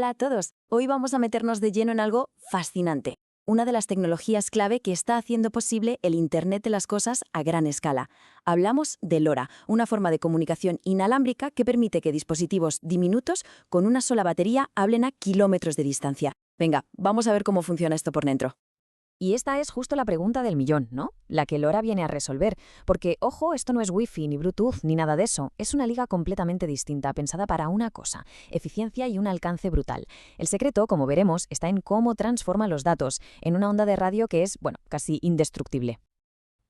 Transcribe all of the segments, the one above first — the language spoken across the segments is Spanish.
Hola a todos. Hoy vamos a meternos de lleno en algo fascinante. Una de las tecnologías clave que está haciendo posible el Internet de las cosas a gran escala. Hablamos de LoRa, una forma de comunicación inalámbrica que permite que dispositivos diminutos con una sola batería hablen a kilómetros de distancia. Venga, vamos a ver cómo funciona esto por dentro. Y esta es justo la pregunta del millón, ¿no? La que LoRa viene a resolver. Porque, ojo, esto no es Wi-Fi, ni Bluetooth, ni nada de eso. Es una liga completamente distinta, pensada para una cosa: eficiencia y un alcance brutal. El secreto, como veremos, está en cómo transforma los datos en una onda de radio que es, bueno, casi indestructible.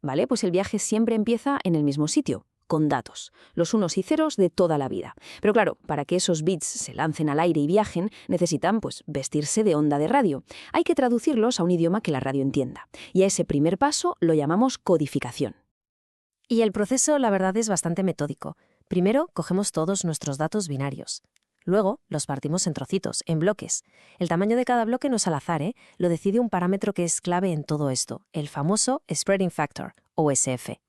Vale, pues el viaje siempre empieza en el mismo sitio, con datos, los unos y ceros de toda la vida. Pero claro, para que esos bits se lancen al aire y viajen, necesitan, pues, vestirse de onda de radio. Hay que traducirlos a un idioma que la radio entienda. Y a ese primer paso lo llamamos codificación. Y el proceso, la verdad, es bastante metódico. Primero, cogemos todos nuestros datos binarios. Luego, los partimos en trocitos, en bloques. El tamaño de cada bloque no es al azar, ¿eh? Lo decide un parámetro que es clave en todo esto, el famoso Spreading Factor, o SF.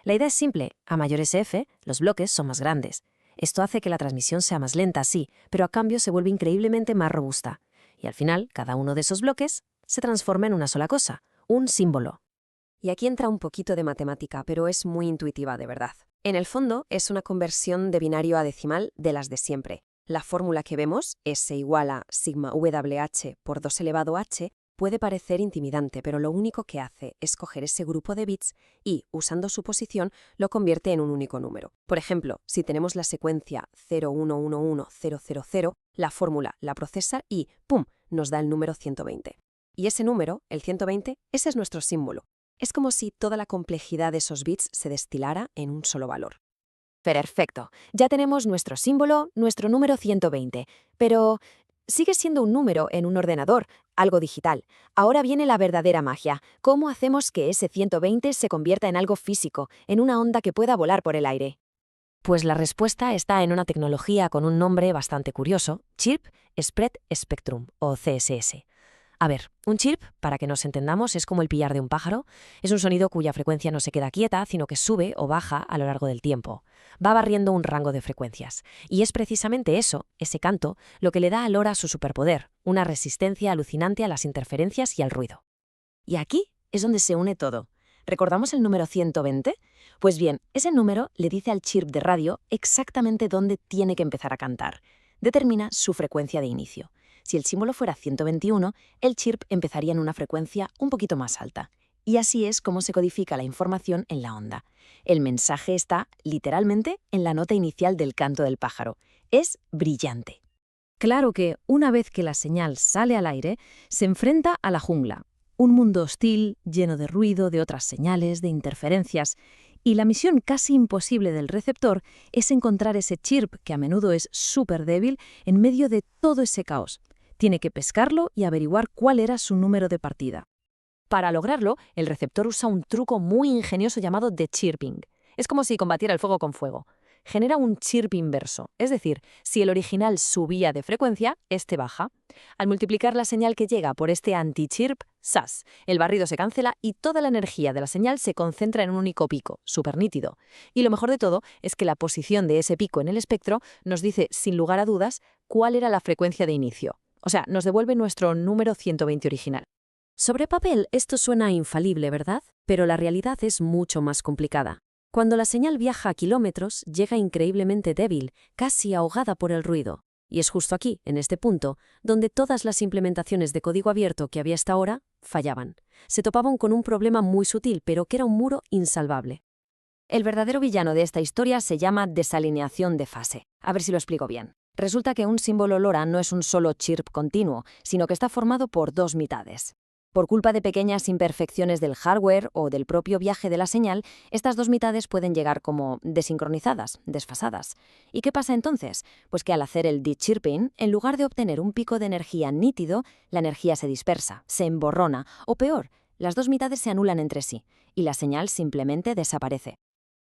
La idea es simple: a mayor SF, los bloques son más grandes. Esto hace que la transmisión sea más lenta, sí, pero a cambio se vuelve increíblemente más robusta. Y al final, cada uno de esos bloques se transforma en una sola cosa, un símbolo. Y aquí entra un poquito de matemática, pero es muy intuitiva de verdad. En el fondo, es una conversión de binario a decimal de las de siempre. La fórmula que vemos, S igual a sigma WH por 2 elevado h, puede parecer intimidante, pero lo único que hace es coger ese grupo de bits y, usando su posición, lo convierte en un único número. Por ejemplo, si tenemos la secuencia 0111000, la fórmula la procesa y ¡pum!, nos da el número 120. Y ese número, el 120, ese es nuestro símbolo. Es como si toda la complejidad de esos bits se destilara en un solo valor. Perfecto. Ya tenemos nuestro símbolo, nuestro número 120. Pero sigue siendo un número en un ordenador, algo digital. Ahora viene la verdadera magia. ¿Cómo hacemos que ese 120 se convierta en algo físico, en una onda que pueda volar por el aire? Pues la respuesta está en una tecnología con un nombre bastante curioso: Chirp Spread Spectrum, o CSS. A ver, un chirp, para que nos entendamos, es como el piar de un pájaro. Es un sonido cuya frecuencia no se queda quieta, sino que sube o baja a lo largo del tiempo. Va barriendo un rango de frecuencias. Y es precisamente eso, ese canto, lo que le da a LoRa su superpoder: una resistencia alucinante a las interferencias y al ruido. Y aquí es donde se une todo. ¿Recordamos el número 120? Pues bien, ese número le dice al chirp de radio exactamente dónde tiene que empezar a cantar. Determina su frecuencia de inicio. Si el símbolo fuera 121, el chirp empezaría en una frecuencia un poquito más alta. Y así es como se codifica la información en la onda. El mensaje está, literalmente, en la nota inicial del canto del pájaro. Es brillante. Claro que, una vez que la señal sale al aire, se enfrenta a la jungla. Un mundo hostil, lleno de ruido, de otras señales, de interferencias. Y la misión casi imposible del receptor es encontrar ese chirp, que a menudo es súper débil, en medio de todo ese caos. Tiene que pescarlo y averiguar cuál era su número de partida. Para lograrlo, el receptor usa un truco muy ingenioso llamado de-chirping. Es como si combatiera el fuego con fuego. Genera un chirp inverso, es decir, si el original subía de frecuencia, este baja. Al multiplicar la señal que llega por este anti-chirp, ¡zas!, el barrido se cancela y toda la energía de la señal se concentra en un único pico, súper nítido. Y lo mejor de todo es que la posición de ese pico en el espectro nos dice, sin lugar a dudas, cuál era la frecuencia de inicio. O sea, nos devuelve nuestro número 120 original. Sobre papel, esto suena infalible, ¿verdad? Pero la realidad es mucho más complicada. Cuando la señal viaja a kilómetros, llega increíblemente débil, casi ahogada por el ruido. Y es justo aquí, en este punto, donde todas las implementaciones de código abierto que había hasta ahora fallaban. Se topaban con un problema muy sutil, pero que era un muro insalvable. El verdadero villano de esta historia se llama desalineación de fase. A ver si lo explico bien. Resulta que un símbolo LoRa no es un solo chirp continuo, sino que está formado por dos mitades. Por culpa de pequeñas imperfecciones del hardware o del propio viaje de la señal, estas dos mitades pueden llegar como desincronizadas, desfasadas. ¿Y qué pasa entonces? Pues que al hacer el de-chirping, en lugar de obtener un pico de energía nítido, la energía se dispersa, se emborrona, o peor, las dos mitades se anulan entre sí, y la señal simplemente desaparece.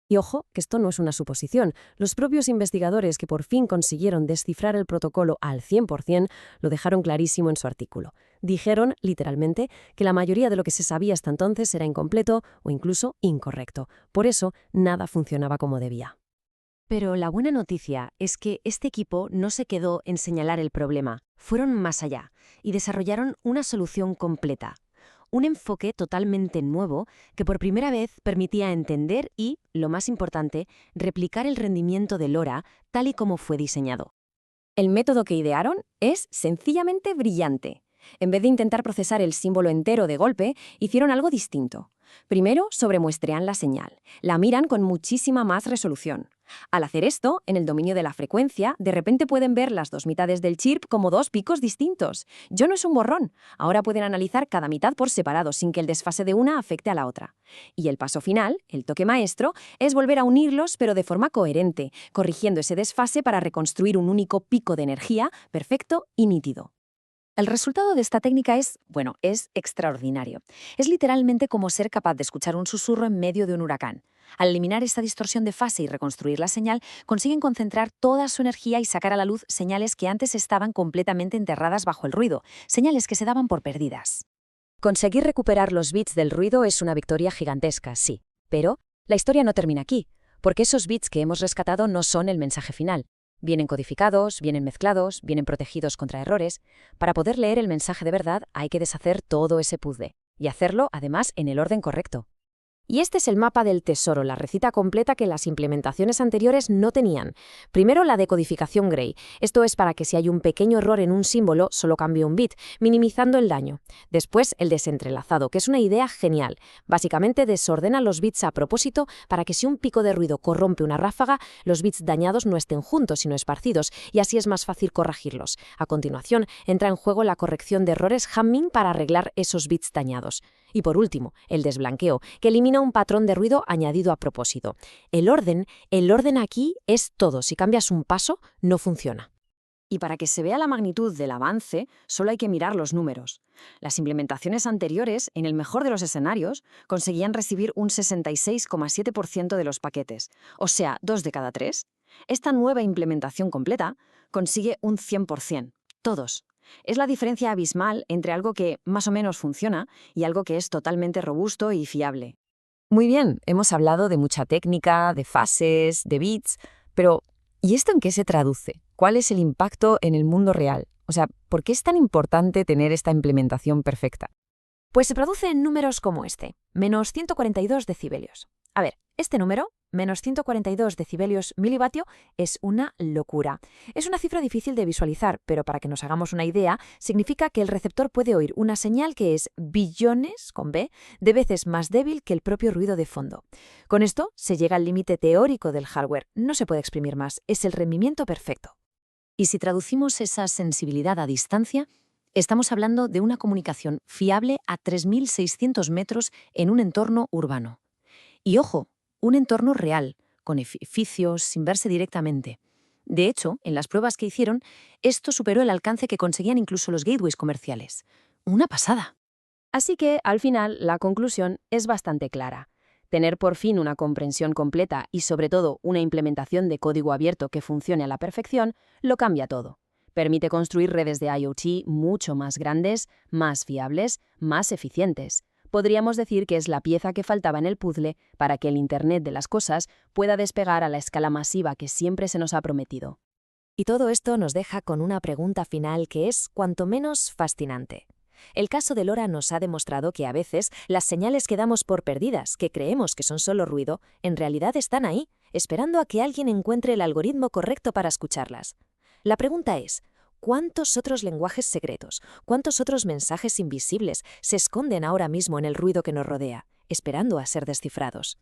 Y ojo, que esto no es una suposición. Los propios investigadores que por fin consiguieron descifrar el protocolo al 100% lo dejaron clarísimo en su artículo. Dijeron, literalmente, que la mayoría de lo que se sabía hasta entonces era incompleto o incluso incorrecto. Por eso, nada funcionaba como debía. Pero la buena noticia es que este equipo no se quedó en señalar el problema, fueron más allá y desarrollaron una solución completa. Un enfoque totalmente nuevo que por primera vez permitía entender y, lo más importante, replicar el rendimiento de LoRa tal y como fue diseñado. El método que idearon es sencillamente brillante. En vez de intentar procesar el símbolo entero de golpe, hicieron algo distinto. Primero, sobremuestrean la señal. La miran con muchísima más resolución. Al hacer esto, en el dominio de la frecuencia, de repente pueden ver las dos mitades del chirp como dos picos distintos. Ya no es un borrón. Ahora pueden analizar cada mitad por separado sin que el desfase de una afecte a la otra. Y el paso final, el toque maestro, es volver a unirlos pero de forma coherente, corrigiendo ese desfase para reconstruir un único pico de energía perfecto y nítido. El resultado de esta técnica es extraordinario. Es literalmente como ser capaz de escuchar un susurro en medio de un huracán. Al eliminar esta distorsión de fase y reconstruir la señal, consiguen concentrar toda su energía y sacar a la luz señales que antes estaban completamente enterradas bajo el ruido, señales que se daban por perdidas. Conseguir recuperar los bits del ruido es una victoria gigantesca, sí. Pero la historia no termina aquí, porque esos bits que hemos rescatado no son el mensaje final. Vienen codificados, vienen mezclados, vienen protegidos contra errores. Para poder leer el mensaje de verdad hay que deshacer todo ese puzzle, y hacerlo, además, en el orden correcto. Y este es el mapa del tesoro, la receta completa que las implementaciones anteriores no tenían. Primero, la decodificación Gray. Esto es para que si hay un pequeño error en un símbolo, solo cambie un bit, minimizando el daño. Después, el desentrelazado, que es una idea genial. Básicamente, desordena los bits a propósito para que si un pico de ruido corrompe una ráfaga, los bits dañados no estén juntos, sino esparcidos, y así es más fácil corregirlos. A continuación, entra en juego la corrección de errores Hamming para arreglar esos bits dañados. Y por último, el desblanqueo, que elimina un patrón de ruido añadido a propósito. El orden aquí es todo. Si cambias un paso, no funciona. Y para que se vea la magnitud del avance, solo hay que mirar los números. Las implementaciones anteriores, en el mejor de los escenarios, conseguían recibir un 66,7% de los paquetes, o sea, 2 de cada 3. Esta nueva implementación completa consigue un 100%, todos. Es la diferencia abismal entre algo que más o menos funciona y algo que es totalmente robusto y fiable. Muy bien, hemos hablado de mucha técnica, de fases, de bits, pero ¿y esto en qué se traduce? ¿Cuál es el impacto en el mundo real? O sea, ¿por qué es tan importante tener esta implementación perfecta? Pues se traduce en números como este, menos 142 decibelios. A ver, este número, menos 142 decibelios milivatio, es una locura. Es una cifra difícil de visualizar, pero para que nos hagamos una idea, significa que el receptor puede oír una señal que es billones, con B, de veces más débil que el propio ruido de fondo. Con esto se llega al límite teórico del hardware. No se puede exprimir más, es el rendimiento perfecto. Y si traducimos esa sensibilidad a distancia, estamos hablando de una comunicación fiable a 3.600 metros en un entorno urbano. Y ojo, un entorno real, con edificios, sin verse directamente. De hecho, en las pruebas que hicieron, esto superó el alcance que conseguían incluso los gateways comerciales. ¡Una pasada! Así que, al final, la conclusión es bastante clara. Tener por fin una comprensión completa y, sobre todo, una implementación de código abierto que funcione a la perfección, lo cambia todo. Permite construir redes de IoT mucho más grandes, más fiables, más eficientes. Podríamos decir que es la pieza que faltaba en el puzzle para que el Internet de las cosas pueda despegar a la escala masiva que siempre se nos ha prometido. Y todo esto nos deja con una pregunta final que es cuanto menos fascinante. El caso de LoRa nos ha demostrado que a veces las señales que damos por perdidas, que creemos que son solo ruido, en realidad están ahí, esperando a que alguien encuentre el algoritmo correcto para escucharlas. La pregunta es, ¿cuántos otros lenguajes secretos, cuántos otros mensajes invisibles se esconden ahora mismo en el ruido que nos rodea, esperando a ser descifrados?